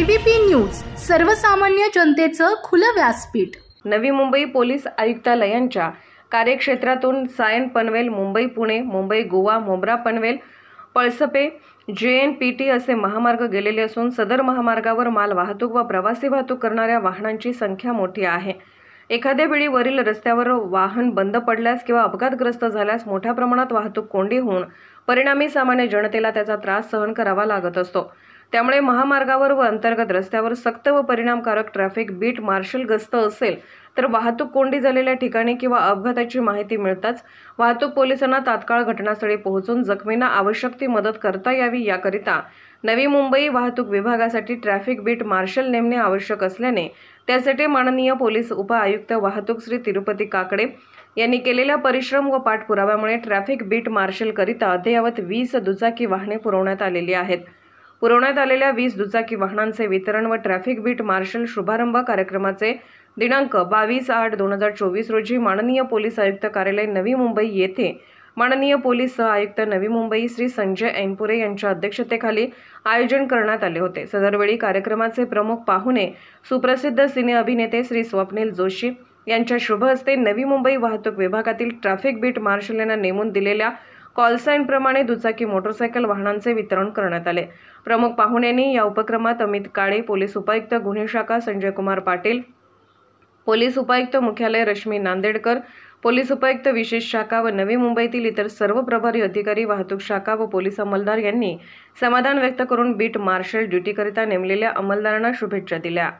ABP news, सर्वसामान्य जनतेचं खुलं व्यासपीठ। नवी मुंबई पोलीस आयुक्तालयांच्या कार्यक्षेत्रातून सायन पनवेल, मुंबई पुणे, मुंबई गोवा, मोब्रा पनवेल, पळसपे, JNPT असे महामार्ग गेलेले असून सदर महामार्गावर माल वाहतूक व प्रवासी वाहतूक करणाऱ्या वाहनांची संख्या मोठी आहे। एखाद्या वेळी वरील रस्त्यावर वाहन बंद पडल्यास किंवा अपघातग्रस्त झाल्यास मोठ्या प्रमाणात वाहतूक कोंडी होऊन परिणामी सामान्य जनतेला त्याचा त्रास सहन करावा लागत असतो। त्यामुळे महामार्गावर व अंतर्गत रस्त्यावर सक्त व परिणामकारक ट्रॅफिक बीट मार्शल गस्त असेल तर वाहतूक कोंडी झालेल्या ठिकाणी किंवा अपघाताची माहिती मिळताच वाहतूक पोलिसांना तात्काळ घटनास्थळी पोहोचून जखमींना आवश्यक ती मदत करता यावी याकरिता नवी मुंबई वाहतूक विभागासाठी ट्रॅफिक बीट मार्शल नेमणे आवश्यक असल्याने त्यासाठी माननीय पोलीस उपआयुक्त वाहतूक श्री तिरुपती काकडे यांनी केलेल्या परिश्रम व पाठपुराव्यामुळे ट्रॅफिक बीट मार्शल करिता अद्ययावत 20 दुचाकी वाहने पुरवण्यात आलेली आहेत। पुरवण्यात आलेल्या 20 दुचाकी वाहनांचे वितरण व ट्रॅफिक बीट मार्शल शुभारंभ कार्यक्रमाचे दिनांक 22/8/2024 रोजी माननीय पोलीस आयुक्त कार्यालय नवी मुंबई येथे माननीय पोलीस आयुक्त नवी मुंबई श्री संजय ऐनपुरे यांच्या अध्यक्षतेखाली आयोजन करण्यात आले होते। सदरवेळी कार्यक्रमाचे प्रमुख पाहुणे सुप्रसिद्ध सिने अभिनेते श्री स्वप्नील जोशी यांच्या शुभ हस्ते नवी मुंबई वाहतूक विभागातील ट्रॅफिक बीट मार्शल यांना नेमून दिलेल्या कॉल साइन प्रमाणे दुचाकी मोटरसायकल वाहनांचे वितरण करण्यात आले। प्रमुख पाहुण्यांनी या उपक्रमात अमित काळे, पोलीस उपायुक्त गुन्हे शाखा संजय कुमार पाटील, पोलीस उपायुक्त मुख्यालय रश्मी नांदेडकर, पोलीस उपायुक्त विशेष शाखा व नवी मुंबईतील इतर सर्व प्रभारी अधिकारी, वाहतूक शाखा व पोलीस अंमलदार यांनी समाधान व्यक्त करून बीट मार्शल ड्युटीकरिता नेमलेल्या अंमलदारांना शुभेच्छा दिल्या।